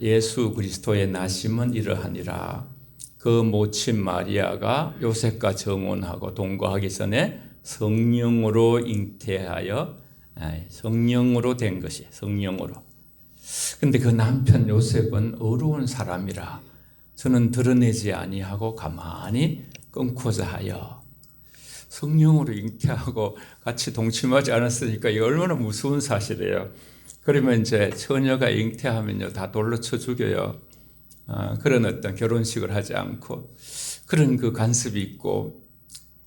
예수 그리스도의 나심은 이러하니라. 그 모친 마리아가 요셉과 정혼하고 동거하기 전에 성령으로 잉태하여 성령으로 된 것이 성령으로. 근데 그 남편 요셉은 어려운 사람이라 저는 드러내지 아니하고 가만히 끊고자 하여 성령으로 잉태하고 같이 동침하지 않았으니까 이게 얼마나 무서운 사실이에요. 그러면 이제 처녀가 잉태하면요 다 돌로 쳐 죽여요. 그런 어떤 결혼식을 하지 않고 그런 그 간섭이 있고,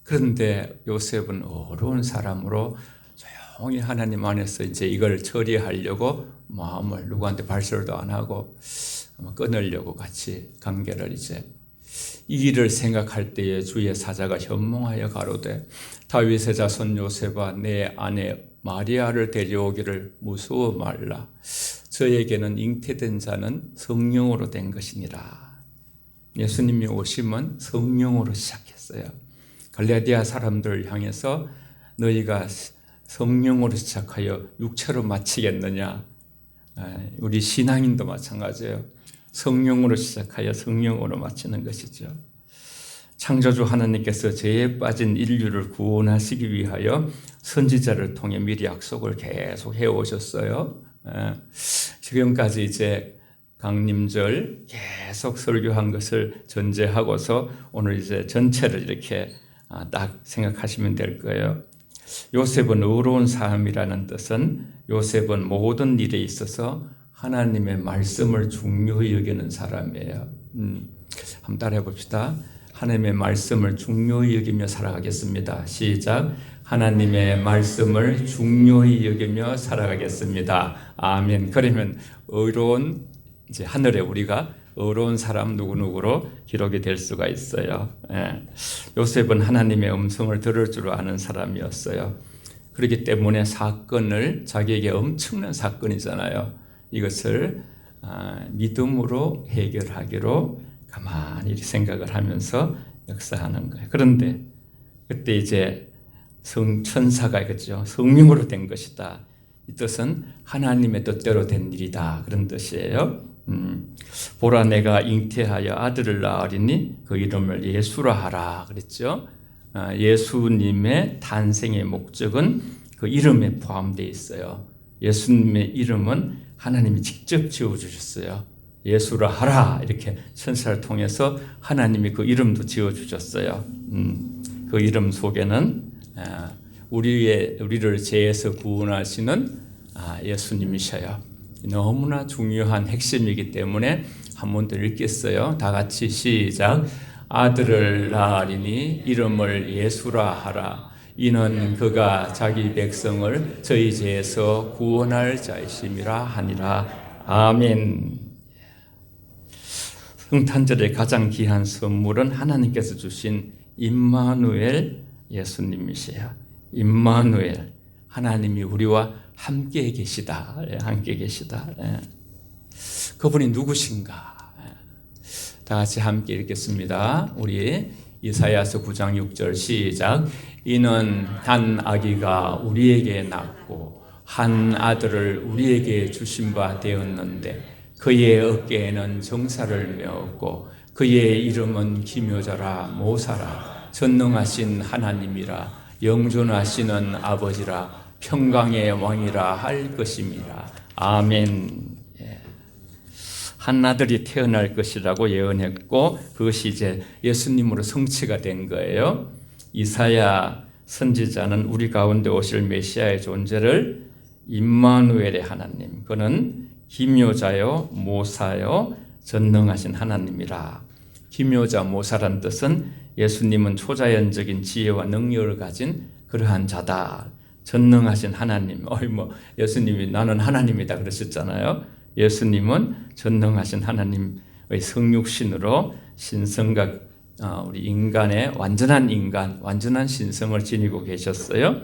그런데 요셉은 어려운 사람으로 조용히 하나님 안에서 이제 이걸 처리하려고 마음을 누구한테 발설도 안 하고 끊으려고 같이 관계를 이제 이 일을 생각할 때에 주의 사자가 현몽하여 가로되 다윗의 자손 요셉아 내 아내 마리아를 데려오기를 무서워 말라. 저에게는 잉태된 자는 성령으로 된 것이니라. 예수님이 오심은 성령으로 시작했어요. 갈라디아 사람들을 향해서 너희가 성령으로 시작하여 육체로 마치겠느냐. 우리 신앙인도 마찬가지예요. 성령으로 시작하여 성령으로 마치는 것이죠. 창조주 하나님께서 죄에 빠진 인류를 구원하시기 위하여 선지자를 통해 미리 약속을 계속 해오셨어요. 지금까지 이제 강림절 계속 설교한 것을 전제하고서 오늘 이제 전체를 이렇게 딱 생각하시면 될 거예요. 요셉은 의로운 사람이라는 뜻은 요셉은 모든 일에 있어서 하나님의 말씀을 중요히 여기는 사람이에요. 한번 따라해 봅시다. 하나님의 말씀을 중요히 여기며 살아가겠습니다. 시작. 하나님의 말씀을 중요히 여기며 살아가겠습니다. 아멘. 그러면 의로운 이제 하늘에 우리가 의로운 사람 누구누구로 기록이 될 수가 있어요. 요셉은 하나님의 음성을 들을 줄 아는 사람이었어요. 그렇기 때문에 사건을 자기에게 엄청난 사건이잖아요. 이것을 믿음으로 해결하기로 가만히 생각을 하면서 역사하는 거예요. 그런데 그때 이제 천사가 있겠죠. 성령으로 된 것이다. 이 뜻은 하나님의 뜻대로 된 일이다. 그런 뜻이에요. 보라 내가 잉태하여 아들을 낳으리니 그 이름을 예수라 하라 그랬죠. 예수님의 탄생의 목적은 그 이름에 포함되어 있어요. 예수님의 이름은 하나님이 직접 지어주셨어요. 예수라 하라 이렇게 천사를 통해서 하나님이 그 이름도 지어주셨어요. 그 이름 속에는 우리를 죄에서 구원하시는 예수님이셔요. 너무나 중요한 핵심이기 때문에 한 번 더 읽겠어요. 다 같이 시작. 아들을 낳으리니 이름을 예수라 하라. 이는 그가 자기 백성을 저희 죄에서 구원할 자이심이라 하니라. 아멘. 성탄절의 가장 귀한 선물은 하나님께서 주신 임마누엘 예수님이세요. 임마누엘, 하나님이 우리와 함께 계시다. 함께 계시다. 그분이 누구신가? 다 같이 함께 읽겠습니다. 우리 이사야서 9장 6절 시작. 이는 한 아기가 우리에게 낳고 한 아들을 우리에게 주신 바 되었는데 그의 어깨에는 정사를 메었고 그의 이름은 기묘자라 모사라 전능하신 하나님이라 영존하시는 아버지라 평강의 왕이라 할 것임이라. 아멘. 한 아들이 태어날 것이라고 예언했고 그것이 이제 예수님으로 성취가 된 거예요. 이사야 선지자는 우리 가운데 오실 메시아의 존재를 임마누엘의 하나님, 그는 기묘자요 모사요 전능하신 하나님이라. 기묘자 모사란 뜻은 예수님은 초자연적인 지혜와 능력을 가진 그러한 자다. 전능하신 하나님. 예수님이 나는 하나님이다 그러셨잖아요. 예수님은 전능하신 하나님의 성육신으로 신성과 우리 인간의 완전한 인간, 완전한 신성을 지니고 계셨어요.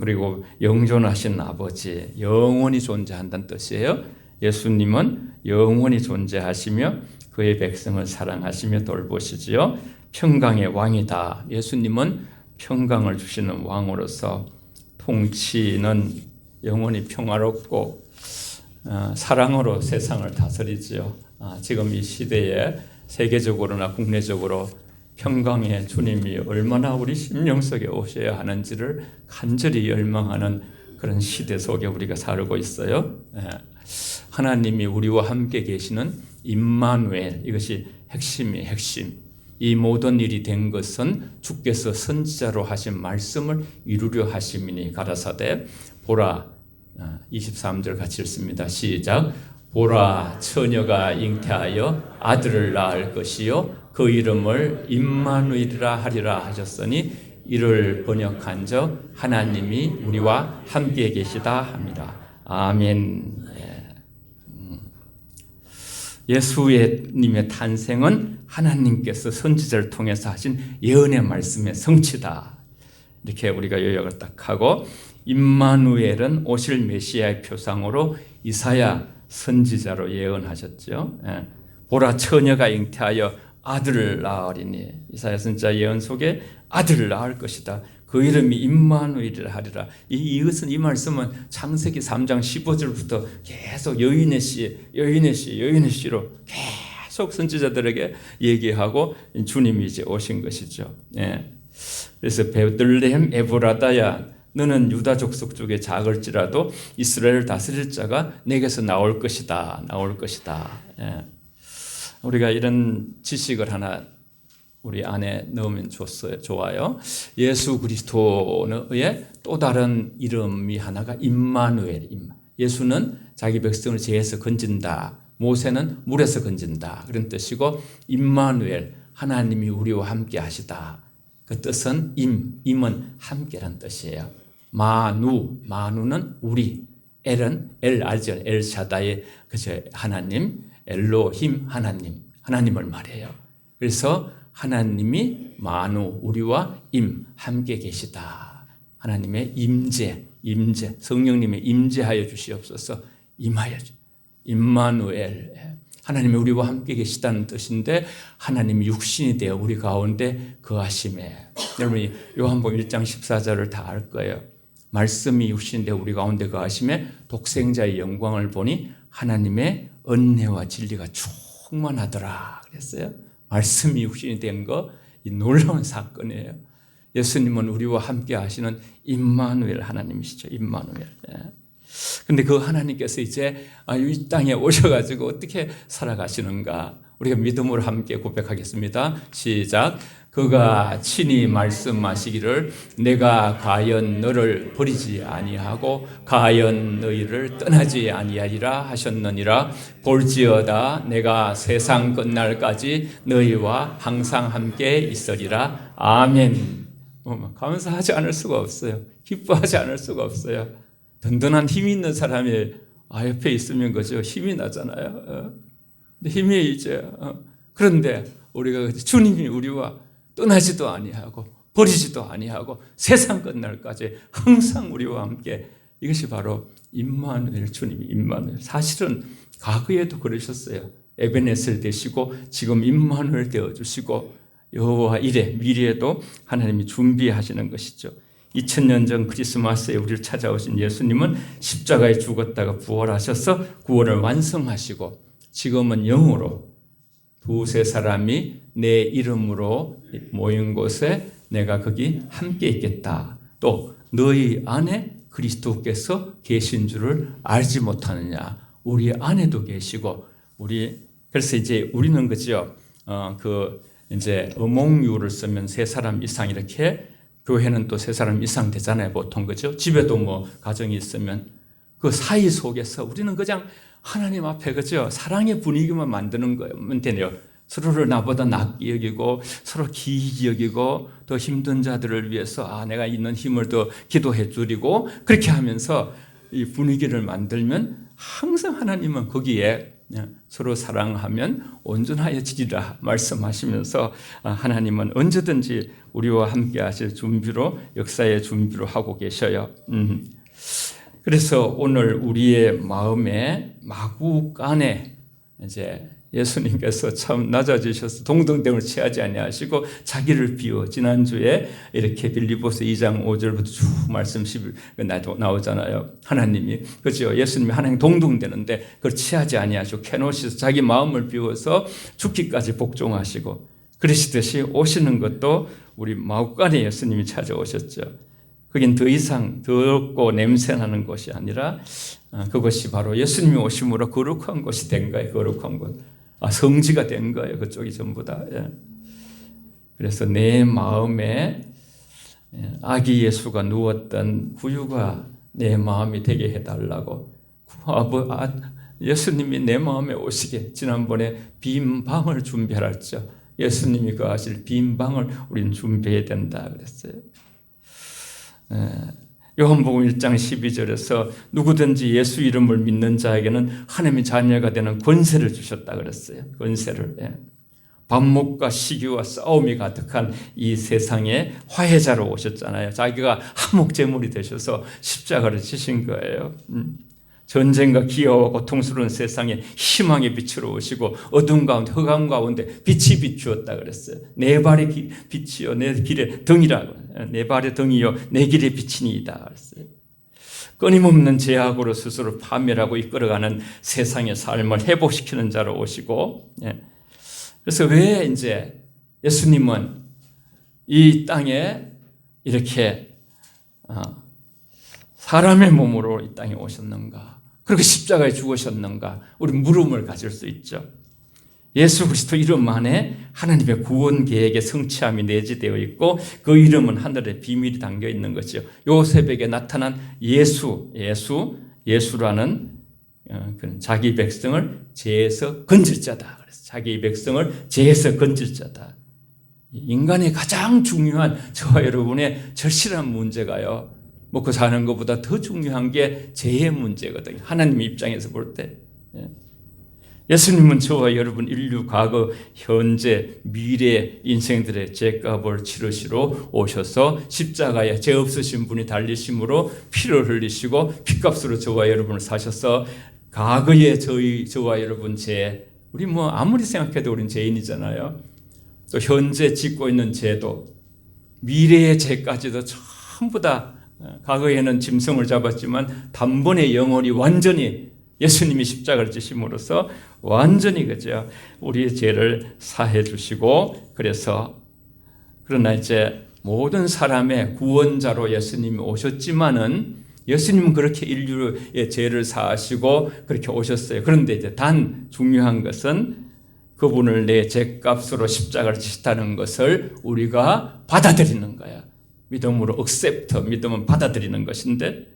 그리고 영존하신 아버지, 영원히 존재한다는 뜻이에요. 예수님은 영원히 존재하시며 그의 백성을 사랑하시며 돌보시지요. 평강의 왕이다. 예수님은 평강을 주시는 왕으로서 통치는 영원히 평화롭고 사랑으로 세상을 다스리지요. 지금 이 시대에 세계적으로나 국내적으로 평강의 주님이 얼마나 우리 심령 속에 오셔야 하는지를 간절히 열망하는 그런 시대 속에 우리가 살고 있어요. 하나님이 우리와 함께 계시는 임마누엘, 이것이 핵심이에요. 핵심. 이 모든 일이 된 것은 주께서 선지자로 하신 말씀을 이루려 하심이니 가라사대 보라, 23절 같이 읽습니다. 시작. 보라, 처녀가 잉태하여 아들을 낳을 것이요 그 이름을 임마누엘이라 하리라 하셨으니 이를 번역한즉 하나님이 우리와 함께 계시다 합니다. 아멘. 예수님의 탄생은 하나님께서 선지자를 통해서 하신 예언의 말씀의 성취다. 이렇게 우리가 요약을 딱 하고, 임마누엘은 오실 메시아의 표상으로 이사야 선지자로 예언하셨죠. 보라, 처녀가 잉태하여 아들을 낳으리니, 이사야 선지자 예언 속에 아들을 낳을 것이다. 그 이름이 임마누엘이라 하리라. 이것은, 이 말씀은 창세기 3장 15절부터 계속 여인의 씨로 계속 선지자들에게 얘기하고 주님이 이제 오신 것이죠. 그래서 베들레헴 에브라다야, 너는 유다 족속 중에 작을지라도 이스라엘을 다스릴 자가 내게서 나올 것이다. 우리가 이런 지식을 하나 우리 안에 넣으면 좋아요. 예수 그리스도의 또 다른 이름이 하나가 임마누엘. 예수는 자기 백성을 죄에서 건진다. 모세는 물에서 건진다. 그런 뜻이고, 임마누엘, 하나님이 우리와 함께 하시다. 그 뜻은 임은 함께란 뜻이에요. 마누는 우리, 엘은 알죠? 엘샤다의 하나님, 엘로힘 하나님을 말해요. 그래서 하나님이 마누, 우리와 함께 계시다. 하나님의 임재, 성령님의 임재하여 주시옵소서. 임마누엘, 하나님이 우리와 함께 계시다는 뜻인데, 하나님이 육신이 되어 우리 가운데 거하심에, 여러분이 요한복음 1장 14절을 다 알 거예요. 말씀이 육신이 되어 우리 가운데 거하심에 독생자의 영광을 보니 하나님의 은혜와 진리가 충만하더라 그랬어요. 말씀이 육신이 된 거, 이 놀라운 사건이에요. 예수님은 우리와 함께 하시는 임마누엘 하나님이시죠. 임마누엘. 근데 그 하나님께서 이제 이 땅에 오셔가지고 어떻게 살아가시는가, 우리가 믿음으로 함께 고백하겠습니다. 시작. 그가 친히 말씀하시기를 내가 가연 너를 버리지 아니하고 가연 너희를 떠나지 아니하리라 하셨느니라. 볼지어다 내가 세상 끝날까지 너희와 항상 함께 있으리라. 아멘. 감사하지 않을 수가 없어요. 기뻐하지 않을 수가 없어요. 든든한 힘이 있는 사람이 옆에 있으면 그죠, 힘이 나잖아요. 근데 힘이 이제 그런데 우리가 주님이 우리와 떠나지도 아니하고 버리지도 아니하고 세상 끝날까지 항상 우리와 함께, 이것이 바로 임마누엘, 주님이 임마누엘. 사실은 과거에도 그러셨어요. 에베네셀 되시고 지금 임마누엘 되어주시고 여호와 이레, 미래에도 하나님이 준비하시는 것이죠. 2000년 전 크리스마스에 우리를 찾아오신 예수님은 십자가에 죽었다가 부활하셔서 구원을 완성하시고 지금은 영으로 두세 사람이 내 이름으로 모인 곳에 내가 거기 함께 있겠다. 또 너희 안에 그리스도께서 계신 줄을 알지 못하느냐. 우리 안에도 계시고, 그래서 이제 우리는 그죠. 이제 어몽유를 쓰면 세 사람 이상, 이렇게 교회는 또 세 사람 이상 되잖아요, 보통. 그죠? 집에도 뭐 가정이 있으면 그 사이 속에서 우리는 그냥 하나님 앞에, 그죠? 사랑의 분위기만 만드는 거면 되네요. 서로를 나보다 낫게 여기고 서로 기이히 여기고 더 힘든 자들을 위해서 내가 있는 힘을 더 기도해 주리고, 그렇게 하면서 이 분위기를 만들면 항상 하나님은 거기에 서로 사랑하면 온전하여지리라 말씀하시면서 하나님은 언제든지 우리와 함께 하실 준비로, 역사의 준비로 하고 계셔요. 그래서 오늘 우리의 마음에 마구간에 이제 예수님께서 참 낮아지셔서 동등됨을 취하지 아니하시고 자기를 비워 지난주에 이렇게 빌립보서 2장 5절부터 쭉 말씀 10일 나오잖아요. 하나님이 그죠? 예수님이 하나님 동등되는데 그걸 취하지 아니하시고 캐노시스 자기 마음을 비워서 죽기까지 복종하시고 그러시듯이 오시는 것도 우리 마구간에 예수님이 찾아오셨죠. 그긴 더 이상 더럽고 냄새나는 곳이 아니라 그것이 바로 예수님이 오심으로 거룩한 곳이 된 거예요. 거룩한 곳. 성지가 된 거예요. 그쪽이 전부 다. 그래서 내 마음에 아기 예수가 누웠던 구유가 내 마음이 되게 해달라고 예수님이 내 마음에 오시게 지난번에 빈 방을 준비하라 했죠. 예수님이 거하실 빈 방을 우리는 준비해야 된다 그랬어요. 요한복음 1장 12절에서 누구든지 예수 이름을 믿는 자에게는 하나님의 자녀가 되는 권세를 주셨다 그랬어요. 권세를. 반목과 시기와 싸움이 가득한 이 세상에 화해자로 오셨잖아요. 자기가 화목제물이 되셔서 십자가를 지신 거예요. 전쟁과 기어와 고통스러운 세상에 희망의 빛으로 오시고 어두운 가운데 흑암 가운데 빛이 비추었다 그랬어요. 내 발의 빛이요 내 길의 등이라고. 내 발의 등이요 내 길의 빛이니이다 그랬어요. 끊임없는 죄악으로 스스로 파멸하고 이끌어가는 세상의 삶을 회복시키는 자로 오시고 그래서 왜 이제 예수님은 이 땅에 이렇게 사람의 몸으로 이 땅에 오셨는가? 그렇게 십자가에 죽으셨는가? 우리 물음을 가질 수 있죠. 예수 그리스도 이름 안에 하나님의 구원 계획의 성취함이 내재되어 있고 그 이름은 하늘에 비밀이 담겨 있는 것이요. 요셉에게 나타난 예수라는 자기 백성을 죄에서 건질 자다. 그래서 자기 백성을 죄에서 건질 자다. 인간의 가장 중요한 저와 여러분의 절실한 문제가요. 먹고 사는 것보다 더 중요한 게 죄의 문제거든요. 하나님 입장에서 볼 때. 예수님은 저와 여러분 인류 과거, 현재, 미래 인생들의 죄값을 치르시러 오셔서 십자가에 죄 없으신 분이 달리심으로 피를 흘리시고 피값으로 저와 여러분을 사셔서 과거의 저와 여러분 죄, 우리 아무리 생각해도 우린 죄인이잖아요. 또 현재 짓고 있는 죄도 미래의 죄까지도 전부 다 과거에는 짐승을 잡았지만 단번에 영원히 완전히 예수님이 십자가를 지심으로써 완전히 그죠 우리의 죄를 사해 주시고 그러나 이제 모든 사람의 구원자로 예수님이 오셨지만은 예수님은 그렇게 인류의 죄를 사하시고 그렇게 오셨어요. 그런데 이제 단 중요한 것은 그분을 내 죄값으로 십자가를 지셨다는 것을 우리가 받아들이는 거야. 믿음으로 accept, 믿음은 받아들이는 것인데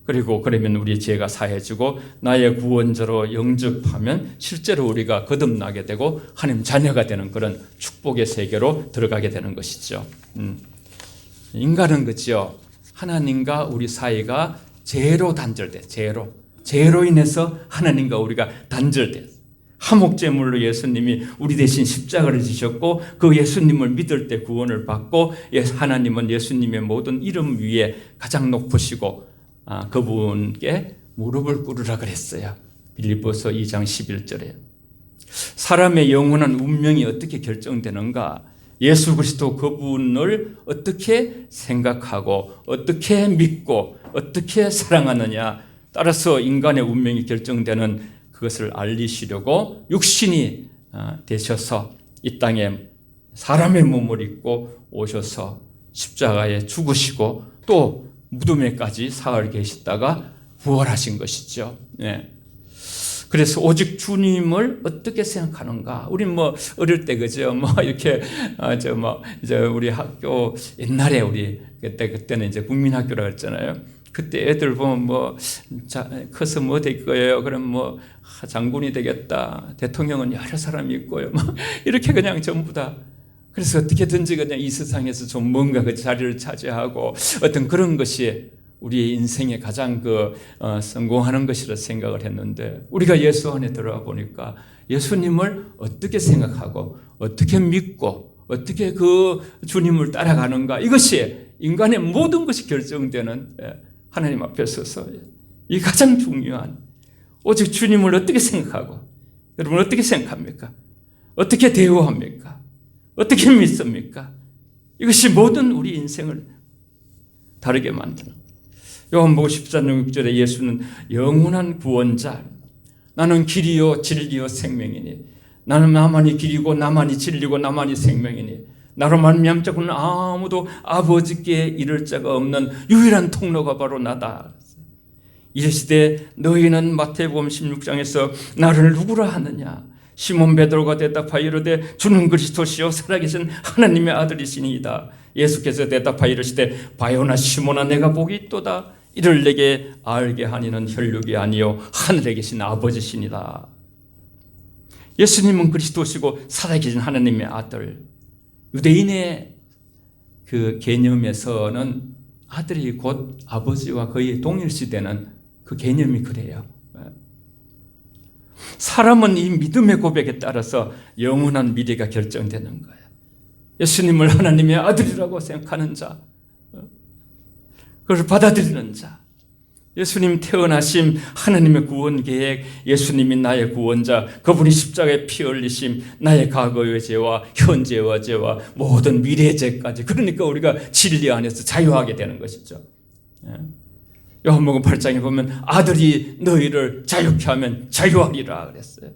그리고 그러면 우리 죄가 사해지고 나의 구원자로 영접하면 실제로 우리가 거듭나게 되고 하나님 자녀가 되는 그런 축복의 세계로 들어가게 되는 것이죠. 인간은 그죠 하나님과 우리 사이가 죄로 단절돼. 죄로 인해서 하나님과 우리가 단절돼. 화목제물로 예수님이 우리 대신 십자가를 지셨고 그 예수님을 믿을 때 구원을 받고 하나님은 예수님의 모든 이름 위에 가장 높으시고 그분께 무릎을 꿇으라 그랬어요. 빌립보서 2장 11절에. 사람의 영원한 운명이 어떻게 결정되는가? 예수 그리스도 그분을 어떻게 생각하고 어떻게 믿고 어떻게 사랑하느냐 따라서 인간의 운명이 결정되는 그것을 알리시려고 육신이 되셔서 이 땅에 사람의 몸을 입고 오셔서 십자가에 죽으시고 또 무덤에까지 사흘 계시다가 부활하신 것이죠. 그래서 오직 주님을 어떻게 생각하는가? 우리 어릴 때 그죠? 이렇게 이제 우리 학교 옛날에 우리 그때는 이제 국민학교라고 했잖아요. 그때 애들 보면 커서 뭐 될 거예요? 그럼 장군이 되겠다. 대통령은 여러 사람이 있고요. 이렇게 그냥 전부 다. 그래서 어떻게든지 그냥 이 세상에서 좀 뭔가 그 자리를 차지하고 어떤 그런 것이 우리의 인생에 가장 성공하는 것이라 생각을 했는데 우리가 예수 안에 들어가 보니까 예수님을 어떻게 생각하고 어떻게 믿고 어떻게 그 주님을 따라가는가 이것이 인간의 모든 것이 결정되는 하나님 앞에 서서 이 가장 중요한 오직 주님을 어떻게 생각하고 여러분 어떻게 생각합니까? 어떻게 대우합니까? 어떻게 믿습니까? 이것이 모든 우리 인생을 다르게 만드는 거예요. 요한복음 14장 6절에 예수는 영원한 구원자, 나는 길이요 진리요 생명이니, 나는 나만이 길이고 나만이 진리고 나만이 생명이니, 나로 말미암 자고는 아무도 아버지께 이를 자가 없는 유일한 통로가 바로 나다. 이르시되 너희는 마태복음 16장에서 나를 누구라 하느냐? 시몬 베드로가 대답하여 이르되 주는 그리스도시요 살아계신 하나님의 아들이시니이다. 예수께서 대답하여 이르시되 바요나 시몬아 내가 복이 있도다. 이를 내게 알게 하니는 혈육이 아니요 하늘에 계신 아버지시니라. 예수님은 그리스도시고 살아계신 하나님의 아들. 유대인의 그 개념에서는 아들이 곧 아버지와 거의 동일시되는 그 개념이 그래요. 사람은 이 믿음의 고백에 따라서 영원한 미래가 결정되는 거예요. 예수님을 하나님의 아들이라고 생각하는 자, 그것을 받아들이는 자, 예수님 태어나심, 하나님의 구원 계획, 예수님이 나의 구원자, 그분이 십자가에 피 흘리심, 나의 과거의 죄와 현재의 죄와 모든 미래의 죄까지, 그러니까 우리가 진리 안에서 자유하게 되는 것이죠. 요한복음 8장에 보면 아들이 너희를 자유케 하면 자유하리라 그랬어요.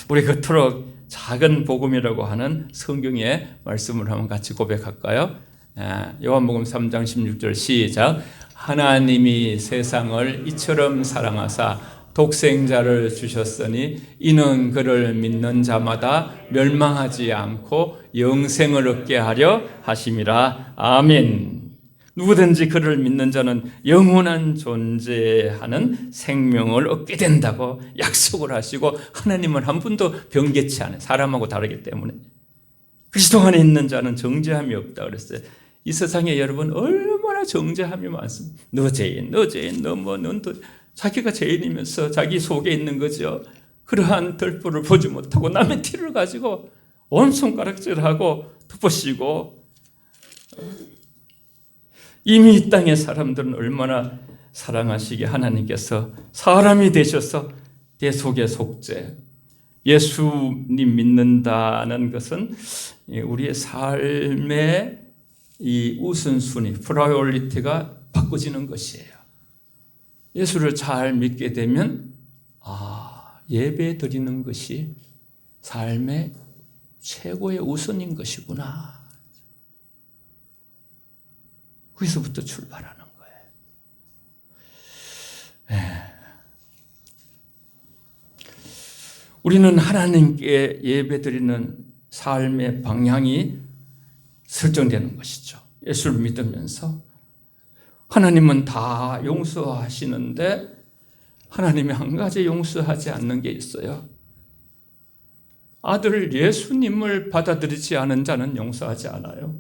우리 그토록 작은 복음이라고 하는 성경의 말씀을 한번 같이 고백할까요? 요한복음 3장 16절 시작. 하나님이 세상을 이처럼 사랑하사 독생자를 주셨으니 이는 그를 믿는 자마다 멸망하지 않고 영생을 얻게 하려 하심이라. 아멘. 누구든지 그를 믿는 자는 영원한 존재하는 생명을 얻게 된다고 약속을 하시고, 하나님은 한 분도 변개치 않아요. 사람하고 다르기 때문에. 그리스도 안에 있는 자는 정죄함이 없다 그랬어요. 이 세상에 여러분 얼마나 정죄함이 많습니다. 너 죄인, 너 죄인, 넌 자기가 죄인이면서 자기 속에 있는 거죠. 그러한 덜보를 보지 못하고 남의 티를 가지고 온 손가락질하고 덮으시고, 이미 이 땅의 사람들은 얼마나 사랑하시게 하나님께서 사람이 되셔서 내 속의 속죄, 예수님 믿는다는 것은 우리의 삶의 이 우선순위, 프라이오리티가 바꿔지는 것이에요. 예수를 잘 믿게 되면 예배 드리는 것이 삶의 최고의 우선인 것이구나. 거기서부터 출발하는 거예요. 우리는 하나님께 예배드리는 삶의 방향이 설정되는 것이죠. 예수를 믿으면서 하나님은 다 용서하시는데 하나님이 한 가지 용서하지 않는 게 있어요. 아들 예수님을 받아들이지 않은 자는 용서하지 않아요.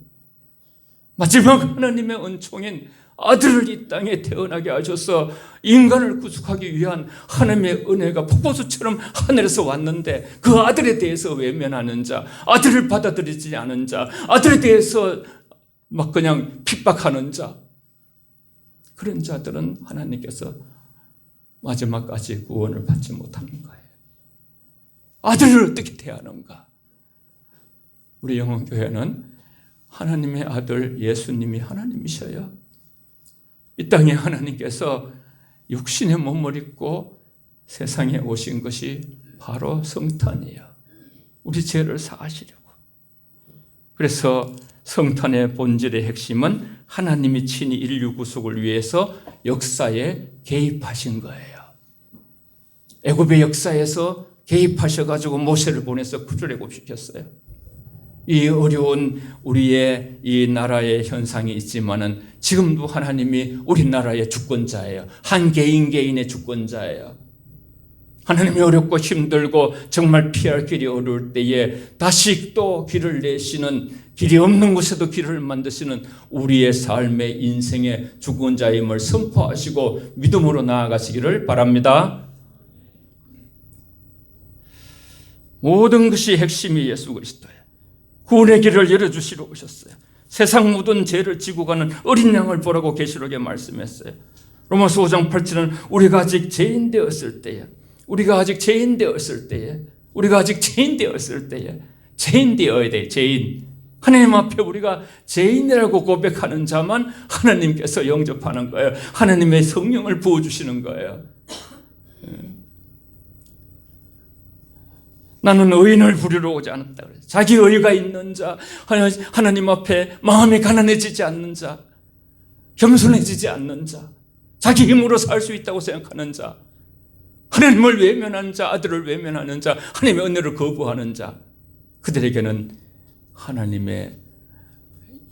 마지막 하나님의 은총인 아들을 이 땅에 태어나게 하셔서 인간을 구속하기 위한 하나님의 은혜가 폭포수처럼 하늘에서 왔는데 그 아들에 대해서 외면하는 자, 아들을 받아들이지 않은 자, 아들에 대해서 막 그냥 핍박하는 자, 그런 자들은 하나님께서 마지막까지 구원을 받지 못하는 거예요. 아들을 어떻게 대하는가? 우리 영혼교회는 하나님의 아들 예수님이 하나님이셔요. 이 땅에 하나님께서 육신의 몸을 입고 세상에 오신 것이 바로 성탄이에요. 우리 죄를 사하시려고. 그래서 성탄의 본질의 핵심은 하나님이 친히 인류 구속을 위해서 역사에 개입하신 거예요. 애굽의 역사에서 개입하셔가지고 모세를 보내서 구출애굽시켰어요. 이 어려운 우리의 이 나라의 현상이 있지만은 지금도 하나님이 우리나라의 주권자예요. 한 개인 개인의 주권자예요. 하나님이 어렵고 힘들고 정말 피할 길이 어려울 때에 다시 또 길을 내시는, 길이 없는 곳에도 길을 만드시는 우리의 삶의 인생의 주권자임을 선포하시고 믿음으로 나아가시기를 바랍니다. 모든 것이 핵심이 예수 그리스도예요. 구원의 길을 열어주시러 오셨어요. 세상 모든 죄를 지고 가는 어린 양을 보라고 계시록에 말씀했어요. 로마서 5장 8절은 우리가 아직 죄인 되었을 때에 우리가 아직 죄인 되었을 때에, 우리가 아직 죄인 되었을 때에, 죄인 되어야 돼. 죄인. 하나님 앞에 우리가 죄인이라고 고백하는 자만 하나님께서 영접하는 거예요. 하나님의 성령을 부어주시는 거예요. 나는 의인을 부리러 오지 않았다. 자기 의가 있는 자, 하나님 앞에 마음이 가난해지지 않는 자, 겸손해지지 않는 자, 자기 힘으로 살 수 있다고 생각하는 자, 하나님을 외면하는 자, 아들을 외면하는 자, 하나님의 은혜를 거부하는 자, 그들에게는 하나님의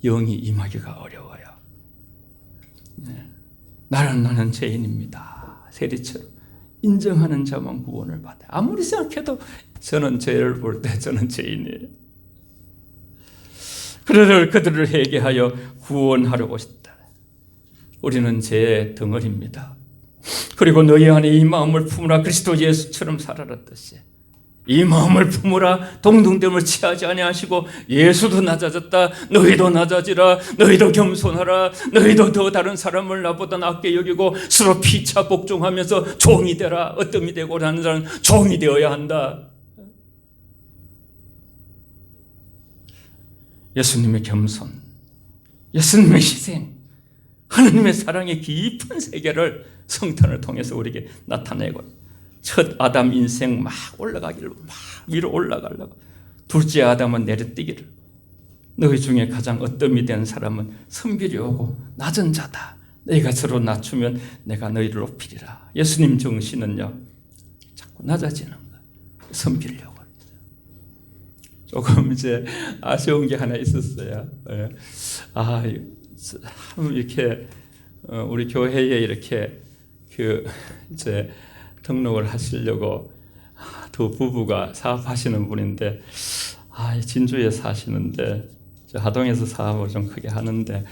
영이 임하기가 어려워요. 나는 죄인입니다. 세리처럼 인정하는 자만 구원을 받아요. 아무리 생각해도 저는 죄를 볼 때 저는 죄인이에요. 그들을 회개하여 구원하러 오셨다. 우리는 죄의 덩어리입니다. 그리고 너희 안에 이 마음을 품으라. 그리스도 예수처럼 살아랐듯이 이 마음을 품으라. 동등됨을 취하지 아니하시고 예수도 낮아졌다. 너희도 낮아지라. 너희도 겸손하라. 너희도 더 다른 사람을 나보다 낫게 여기고 서로 피차 복종하면서 종이 되라. 어뜸이 되고 하는 자는 종이 되어야 한다. 예수님의 겸손, 예수님의 희생, 하나님의 사랑의 깊은 세계를 성탄을 통해서 우리에게 나타내고, 첫 아담 인생 막 올라가기를, 막 위로 올라가려고, 둘째 아담은 내려뛰기를, 너희 중에 가장 어뜸이 된 사람은 섬기려고 낮은 자다. 너희가 서로 낮추면 내가 너희를 높이리라. 예수님 정신은요, 자꾸 낮아지는 거예요. 섬기려고. 조금 이제 아쉬운 게 하나 있었어요. 이렇게 우리 교회에 이렇게 이제 등록을 하시려고 두 부부가 사업하시는 분인데, 진주에 사시는데, 하동에서 사업을 좀 크게 하는데,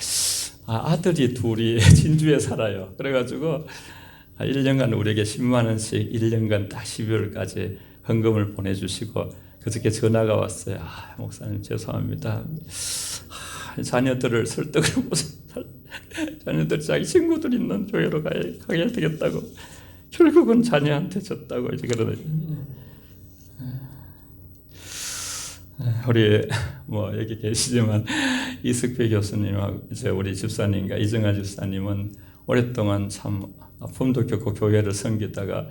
아들이 둘이 진주에 살아요. 그래가지고 1년간 우리에게 10만 원씩 1년간 딱 12월까지 헌금을 보내주시고, 그저께 전화가 왔어요. 목사님 죄송합니다. 자녀들을 설득을 못해서 자녀들 자기 친구들 있는 교회로 가야 되겠다고, 결국은 자녀한테 줬다고 이제 그러더니, 우리 여기 계시지만 이석배 교수님하고 이제 우리 집사님과 이정아 집사님은 오랫동안 참 아픔도 겪고 교회를 섬기다가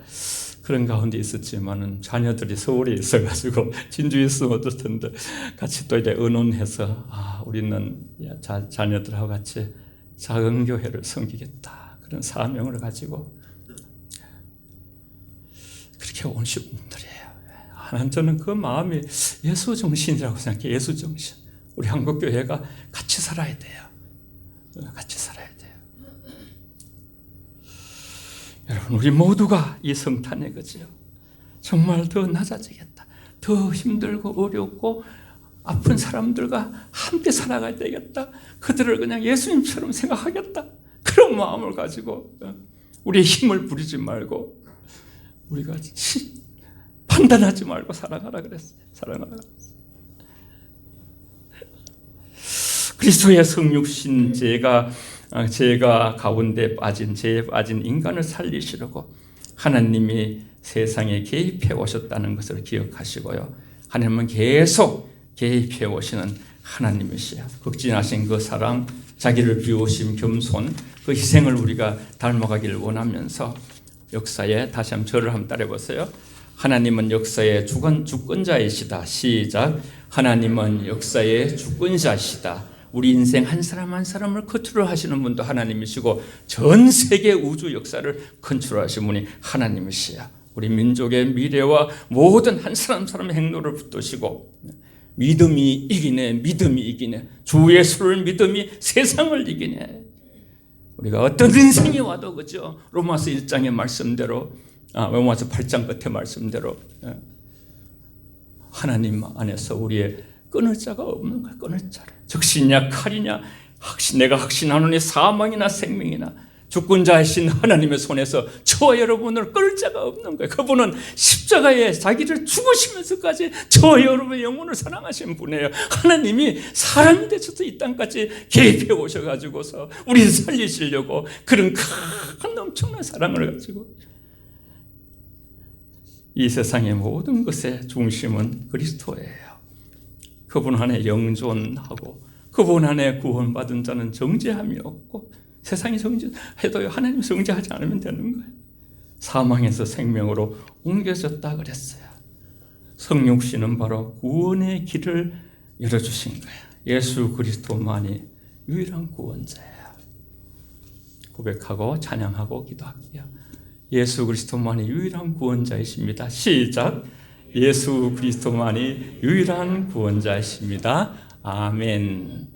그런 가운데 있었지만은 자녀들이 서울에 있어가지고 진주에 있으면 어떨 텐데 같이 또 이제 의논해서 우리는 자녀들하고 같이 작은 교회를 섬기겠다, 그런 사명을 가지고 그렇게 오신 분들이에요. 저는 그 마음이 예수 정신이라고 생각해요. 예수 정신. 우리 한국 교회가 같이 살아야 돼요. 같이 살아야 돼요. 여러분, 우리 모두가 이 성탄의 거지요. 정말 더 낮아지겠다. 더 힘들고 어렵고 아픈 사람들과 함께 살아가야 되겠다. 그들을 그냥 예수님처럼 생각하겠다. 그런 마음을 가지고 우리의 힘을 부리지 말고 우리가 판단하지 말고 살아가라 그랬어요. 살아가라. 그리스도의 성육신 죄가 가운데 죄에 빠진 인간을 살리시려고 하나님이 세상에 개입해 오셨다는 것을 기억하시고요. 하나님은 계속 개입해 오시는 하나님이시요. 극진하신 그 사랑, 자기를 비우심, 겸손, 그 희생을 우리가 닮아가기를 원하면서 역사에 다시 한번 저를 한번 따라해보세요. 하나님은 역사의 주권자이시다. 시작. 하나님은 역사의 주권자시다. 우리 인생 한 사람 한 사람을 컨트롤하시는 분도 하나님이시고 전 세계 우주 역사를 컨트롤하시는 분이 하나님이시야. 우리 민족의 미래와 모든 한 사람 사람의 행로를 붙드시고 믿음이 이기네. 주 예수를 믿음이 세상을 이기네. 우리가 어떤 인생이 와도 그죠? 로마서 1장의 말씀대로, 로마서 8장 끝의 말씀대로 하나님 안에서 우리의 끊을 자가 없는 거야. 끊을 자를. 적시냐 칼이냐 내가 확신하노니 사망이나 생명이나 주권자이신 하나님의 손에서 저와 여러분을 끊을 자가 없는 거예요. 그분은 십자가에 자기를 죽으시면서까지 저와 여러분의 영혼을 사랑하신 분이에요. 하나님이 사람이 되셔서 이 땅까지 개입해 오셔가지고서 우리를 살리시려고 그런 큰 엄청난 사랑을 가지고 이 세상의 모든 것의 중심은 그리스도예요. 그분 안에 영존하고 그분 안에 구원받은 자는 정죄함이 없고, 세상이 정죄해도 하나님 정죄하지 않으면 되는 거예요. 사망에서 생명으로 옮겨졌다 그랬어요. 성육신은 바로 구원의 길을 열어주신 거예요. 예수 그리스도만이 유일한 구원자예요. 고백하고 찬양하고 기도할게요. 예수 그리스도만이 유일한 구원자이십니다. 시작. 예수 그리스도만이 유일한 구원자이십니다. 아멘.